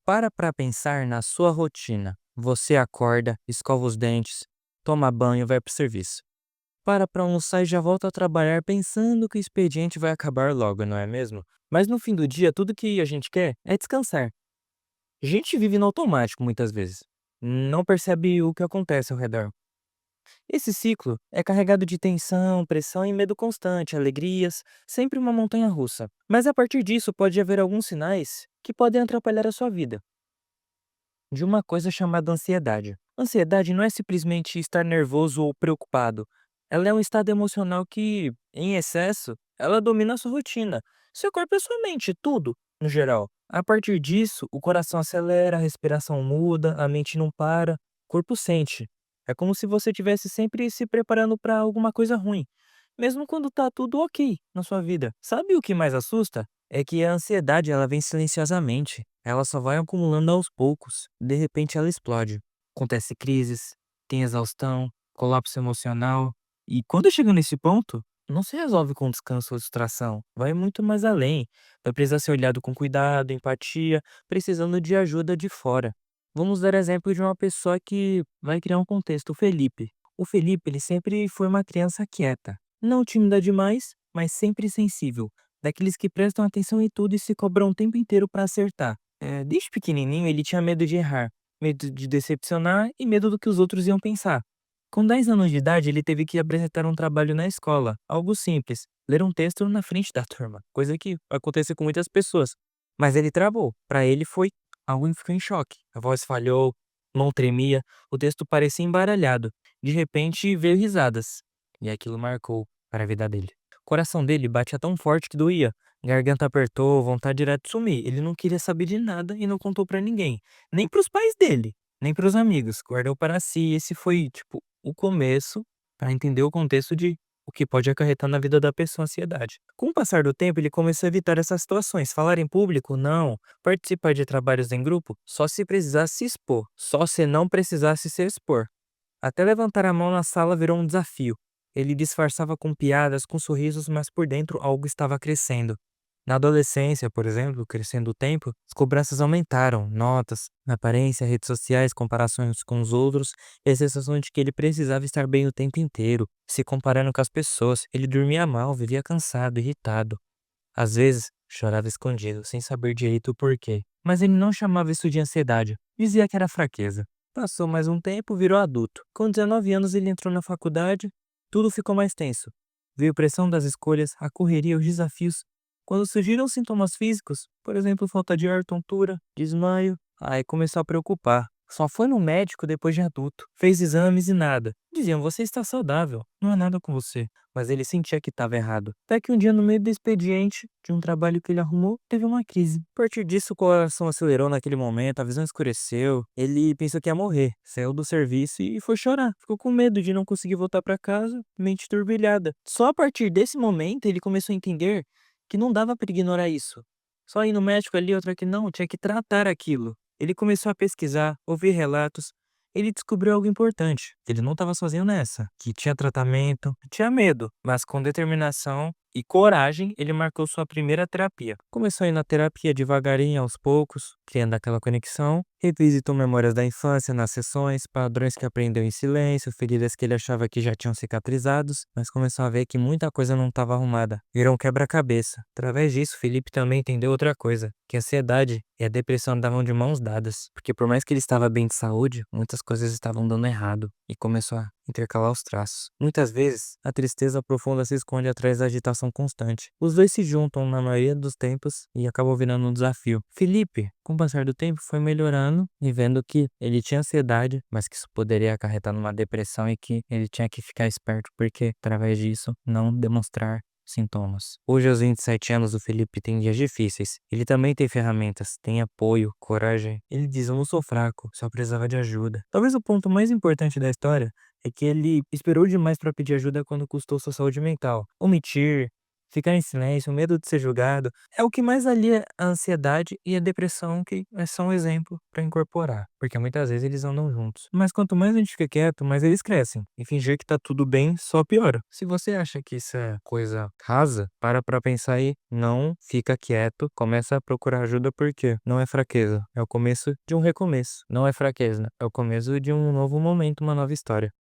Para pensar na sua rotina. Você acorda, escova os dentes, toma banho e vai para o serviço. Para almoçar e já volta a trabalhar pensando que o expediente vai acabar logo, não é mesmo? Mas no fim do dia, tudo que a gente quer é descansar. A gente vive no automático muitas vezes. Não percebe o que acontece ao redor. Esse ciclo é carregado de tensão, pressão e medo constante, alegrias, sempre uma montanha russa. Mas a partir disso pode haver alguns sinais que podem atrapalhar a sua vida. De uma coisa chamada ansiedade. Ansiedade não é simplesmente estar nervoso ou preocupado. Ela é um estado emocional que, em excesso, ela domina a sua rotina, seu corpo e sua mente, tudo, no geral. A partir disso, o coração acelera, a respiração muda, a mente não para, o corpo sente. É como se você estivesse sempre se preparando para alguma coisa ruim, mesmo quando tá tudo ok na sua vida. Sabe o que mais assusta? É que a ansiedade ela vem silenciosamente. Ela só vai acumulando aos poucos. De repente ela explode. Acontece crises, tem exaustão, colapso emocional. E quando chega nesse ponto, não se resolve com descanso ou distração. Vai muito mais além. Vai precisar ser olhado com cuidado, empatia, precisando de ajuda de fora. Vamos dar exemplo de uma pessoa que vai criar um contexto, o Felipe. O Felipe, ele sempre foi uma criança quieta. Não tímida demais, mas sempre sensível. Daqueles que prestam atenção em tudo e se cobram o tempo inteiro para acertar. Desde pequenininho ele tinha medo de errar, medo de decepcionar e medo do que os outros iam pensar. Com 10 anos de idade, ele teve que apresentar um trabalho na escola, algo simples, ler um texto na frente da turma, coisa que acontece com muitas pessoas. Mas ele travou. Para ele foi algo que ficou em choque. A voz falhou, mão tremia, o texto parecia embaralhado. De repente, veio risadas. E aquilo marcou para a vida dele. O coração dele batia tão forte que doía. Garganta apertou, vontade era de sumir. Ele não queria saber de nada e não contou pra ninguém. Nem pros pais dele, nem pros amigos. Guardou para si. Esse foi, tipo, o começo para entender o contexto de o que pode acarretar na vida da pessoa a ansiedade. Com o passar do tempo, ele começou a evitar essas situações. Falar em público, não. Participar de trabalhos em grupo, só se precisasse se expor. Só se não precisasse se expor. Até levantar a mão na sala virou um desafio. Ele disfarçava com piadas, com sorrisos, mas por dentro algo estava crescendo. Na adolescência, por exemplo, crescendo o tempo, as cobranças aumentaram, notas, na aparência, redes sociais, comparações com os outros, e a sensação de que ele precisava estar bem o tempo inteiro, se comparando com as pessoas. Ele dormia mal, vivia cansado, irritado. Às vezes, chorava escondido, sem saber direito o porquê. Mas ele não chamava isso de ansiedade, dizia que era fraqueza. Passou mais um tempo, virou adulto. Com 19 anos, ele entrou na faculdade, tudo ficou mais tenso. Veio pressão das escolhas, a correria, os desafios. Quando surgiram sintomas físicos, por exemplo, falta de ar, tontura, desmaio, aí começou a preocupar. Só foi no médico depois de adulto. Fez exames e nada. Diziam, você está saudável, não é nada com você. Mas ele sentia que estava errado. Até que um dia, no meio do expediente de um trabalho que ele arrumou, teve uma crise. A partir disso, o coração acelerou naquele momento, a visão escureceu. Ele pensou que ia morrer. Saiu do serviço e foi chorar. Ficou com medo de não conseguir voltar para casa, mente turbilhada. Só a partir desse momento ele começou a entender que não dava para ignorar isso. Só ir no médico ali, outra que não, tinha que tratar aquilo. Ele começou a pesquisar, ouvir relatos. Ele descobriu algo importante. Ele não estava sozinho nessa. Que tinha tratamento, tinha medo, mas com determinação e coragem, ele marcou sua primeira terapia. Começou a ir na terapia devagarinho, aos poucos, criando aquela conexão. Revisitou memórias da infância nas sessões, padrões que aprendeu em silêncio, feridas que ele achava que já tinham cicatrizados, mas começou a ver que muita coisa não estava arrumada. Virou um quebra-cabeça. Através disso, Felipe também entendeu outra coisa, que a ansiedade e a depressão andavam de mãos dadas, porque por mais que ele estava bem de saúde, muitas coisas estavam dando errado, e começou a intercalar os traços. Muitas vezes, a tristeza profunda se esconde atrás da agitação constante. Os dois se juntam na maioria dos tempos e acabou virando um desafio. Felipe, com o passar do tempo, foi melhorando e vendo que ele tinha ansiedade, mas que isso poderia acarretar numa depressão e que ele tinha que ficar esperto porque, através disso, não demonstrar sintomas. Hoje, aos 27 anos, o Felipe tem dias difíceis. Ele também tem ferramentas, tem apoio, coragem. Ele diz: eu não sou fraco, só precisava de ajuda. Talvez o ponto mais importante da história é que ele esperou demais para pedir ajuda quando custou sua saúde mental. Omitir, Ficar em silêncio, o medo de ser julgado, é o que mais alia a ansiedade e a depressão, que é só um exemplo para incorporar, porque muitas vezes eles andam juntos. Mas quanto mais a gente fica quieto, mais eles crescem. E fingir que tá tudo bem só piora. Se você acha que isso é coisa rasa, para pensar aí. Não fica quieto, começa a procurar ajuda porque não é fraqueza, é o começo de um recomeço. Não é fraqueza, é o começo de um novo momento, uma nova história.